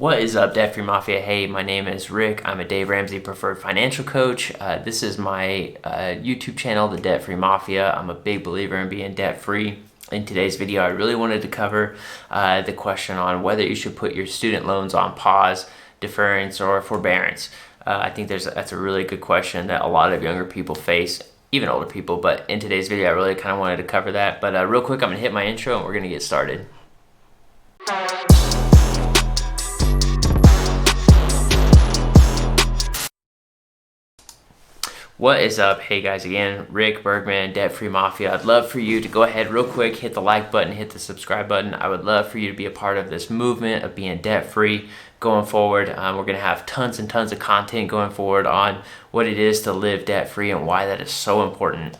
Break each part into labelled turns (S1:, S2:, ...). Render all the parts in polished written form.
S1: What is up, Debt Free Mafia? Hey, my name is Rick. I'm a Dave Ramsey preferred financial coach. This is my YouTube channel, The Debt Free Mafia. I'm a big believer in being debt free. In today's video, I really wanted to cover the question on whether you should put your student loans on pause, deference, or forbearance. I think that's a really good question that a lot of younger people face, even older people. But in today's video, I really kind of wanted to cover that. But real quick, I'm going to hit my intro and we're going to get started. What is up? Hey guys, again, Rick Bergman, Debt Free Mafia. I'd love for you to go ahead real quick, hit the like button, hit the subscribe button. I would love for you to be a part of this movement of being debt free going forward. We're going to have tons and tons of content going forward on what it is to live debt free and why that is so important.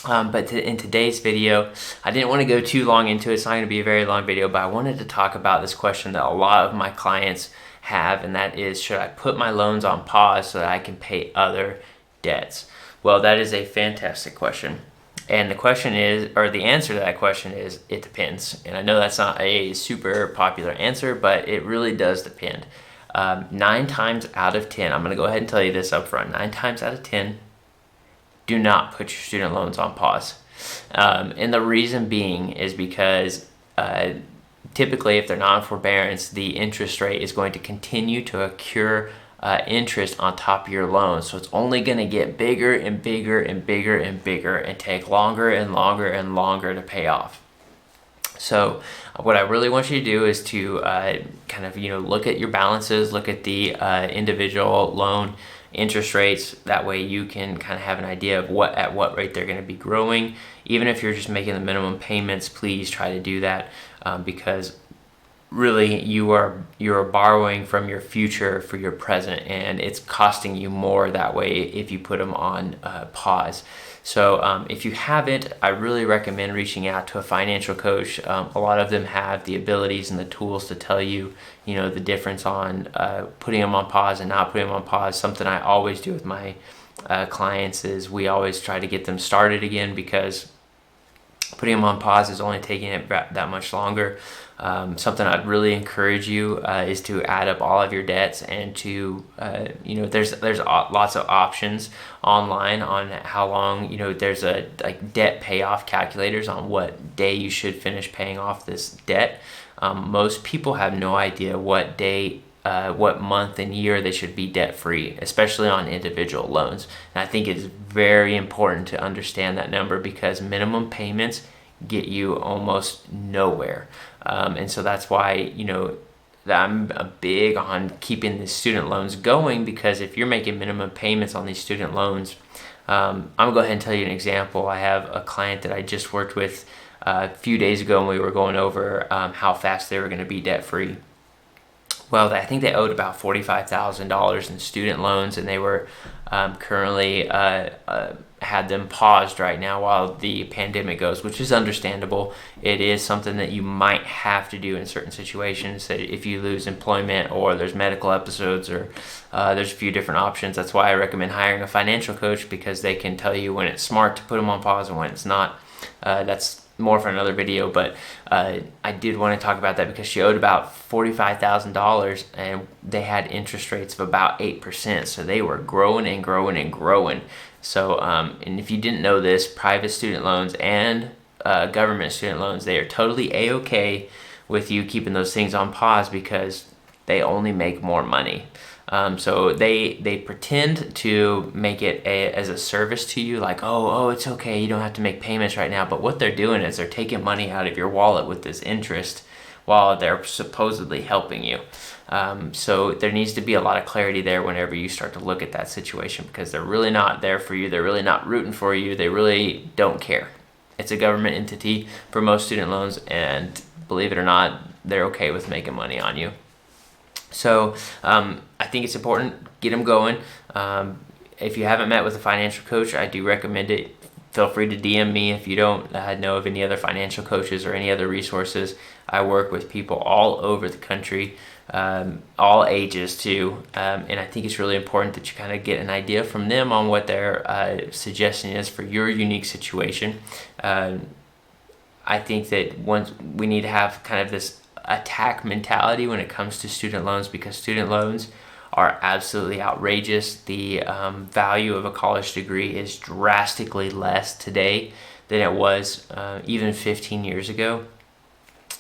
S1: In today's video, I didn't want to go too long into it. It's not going to be a very long video, but I wanted to talk about this question that a lot of my clients have, and that is, should I put my loans on pause so that I can pay other debts? Well, that is a fantastic question. And the question is, or the answer to that question is, it depends. And I know that's not a super popular answer, but it really does depend. 9 times out of 10, I'm going to go ahead and tell you this up front, 9 times out of 10, do not put your student loans on pause. And the reason being is because typically if they're not in forbearance, the interest rate is going to continue to accrue interest on top of your loan. So it's only going to get bigger and bigger and bigger and bigger and take longer and longer and longer to pay off. So what I really want you to do is to kind of, look at your balances, look at the individual loan interest rates. That way you can kind of have an idea of at what rate they're going to be growing. Even if you're just making the minimum payments, please try to do that because really you are borrowing from your future for your present, and it's costing you more that way if you put them on pause. So if you haven't, I really recommend reaching out to a financial coach. A lot of them have the abilities and the tools to tell you, the difference on putting them on pause and not putting them on pause. Something I always do with my clients is we always try to get them started again, because putting them on pause is only taking it that much longer. Something I'd really encourage you is to add up all of your debts and to, there's lots of options online on how long, there's debt payoff calculators on what day you should finish paying off this debt. Most people have no idea what day, what month and year they should be debt free, especially on individual loans. And I think it's very important to understand that number, because minimum payments get you almost nowhere. And so that's why, I'm big on keeping the student loans going, because if you're making minimum payments on these student loans, I'm gonna go ahead and tell you an example. I have a client that I just worked with a few days ago, and we were going over how fast they were going to be debt free. Well, I think they owed about $45,000 in student loans, and they were currently had them paused right now while the pandemic goes, which is understandable. It is something that you might have to do in certain situations, that if you lose employment or there's medical episodes, or there's a few different options. That's why I recommend hiring a financial coach, because they can tell you when it's smart to put them on pause and when it's not. That's more for another video, but I did want to talk about that because she owed about $45,000 and they had interest rates of about 8%. So they were growing and growing and growing. So, and if you didn't know this, private student loans and government student loans, they are totally A-okay with you keeping those things on pause, because they only make more money. So they pretend to make it as a service to you, like, oh, it's okay, you don't have to make payments right now. But what they're doing is they're taking money out of your wallet with this interest while they're supposedly helping you. So there needs to be a lot of clarity there whenever you start to look at that situation, because they're really not there for you. They're really not rooting for you. They really don't care. It's a government entity for most student loans, and believe it or not, they're okay with making money on you. So I think it's important, get them going. If you haven't met with a financial coach, I do recommend it. Feel free to DM me if you don't know of any other financial coaches or any other resources. I work with people all over the country, all ages too, and I think it's really important that you kind of get an idea from them on what their suggestion is for your unique situation. I think that once we need to have kind of this attack mentality when it comes to student loans, because student loans are absolutely outrageous. The value of a college degree is drastically less today than it was even 15 years ago.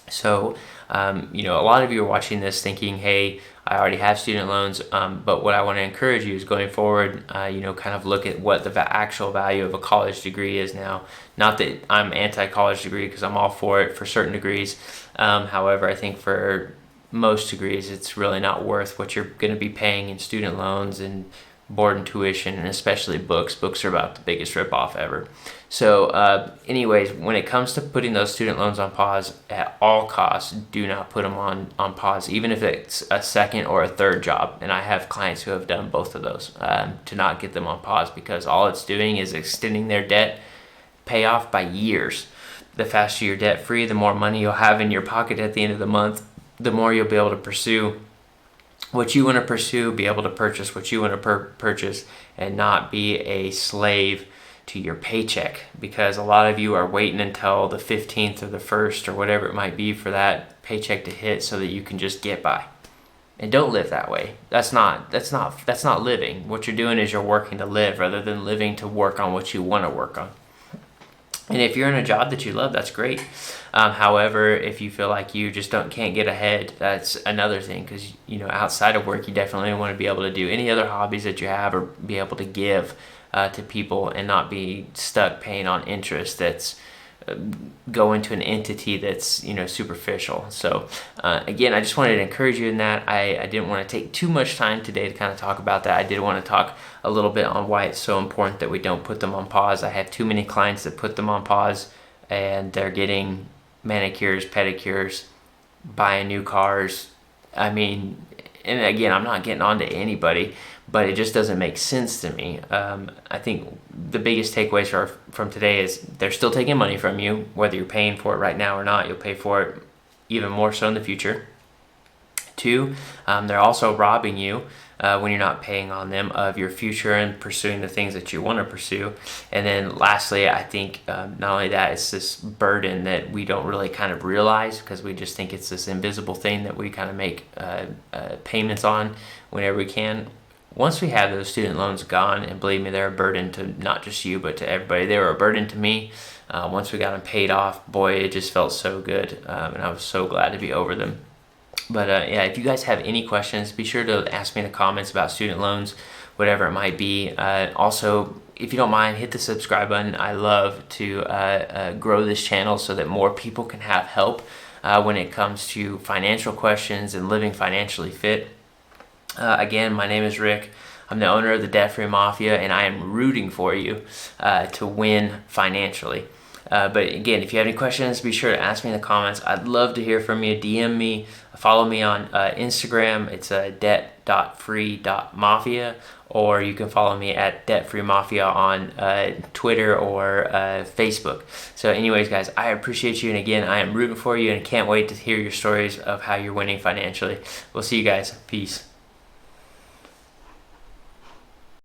S1: So, a lot of you are watching this thinking, hey, I already have student loans, but what I want to encourage you is going forward, kind of look at what the actual value of a college degree is now. Not that I'm anti-college degree, because I'm all for it for certain degrees. However, I think for most degrees, it's really not worth what you're going to be paying in student loans and board and tuition, and especially books. Books are about the biggest ripoff ever. So anyways, when it comes to putting those student loans on pause, at all costs, do not put them on pause, even if it's a second or a third job. And I have clients who have done both of those, to not get them on pause, because all it's doing is extending their debt payoff by years. The faster you're debt free, the more money you'll have in your pocket at the end of the month, the more you'll be able to pursue what you want to pursue, be able to purchase what you want to purchase, and not be a slave to your paycheck. Because a lot of you are waiting until the 15th or the 1st or whatever it might be for that paycheck to hit so that you can just get by. And don't live that way. That's not living. What you're doing is you're working to live rather than living to work on what you want to work on. And if you're in a job that you love, that's great. However, if you feel like you just can't get ahead, that's another thing. Because outside of work, you definitely want to be able to do any other hobbies that you have, or be able to give to people, and not be stuck paying on interest that's going to an entity that's superficial. So again, I just wanted to encourage you in that. I didn't want to take too much time today to kind of talk about that. I did want to talk a little bit on why it's so important that we don't put them on pause. I have too many clients that put them on pause, and they're getting manicures, pedicures, buying new cars. I mean, and again, I'm not getting on to anybody, but it just doesn't make sense to me. I think the biggest takeaways from today is they're still taking money from you, whether you're paying for it right now or not. You'll pay for it even more so in the future. 2, they're also robbing you when you're not paying on them of your future and pursuing the things that you want to pursue. And then lastly, I think not only that, it's this burden that we don't really kind of realize, because we just think it's this invisible thing that we kind of make payments on whenever we can. Once we have those student loans gone, and believe me, they're a burden to not just you, but to everybody. They were a burden to me. Once we got them paid off, boy, it just felt so good, and I was so glad to be over them. But if you guys have any questions, be sure to ask me in the comments about student loans, whatever it might be. Also, if you don't mind, hit the subscribe button. I love to grow this channel so that more people can have help when it comes to financial questions and living financially fit. Again, my name is Rick. I'm the owner of the Debt Free Mafia, and I am rooting for you to win financially. But again, if you have any questions, be sure to ask me in the comments. I'd love to hear from you. DM me, follow me on Instagram. It's debt.free.mafia, or you can follow me at Debt Free Mafia on Twitter or Facebook. So anyways, guys, I appreciate you. And again, I am rooting for you and can't wait to hear your stories of how you're winning financially. We'll see you guys. Peace.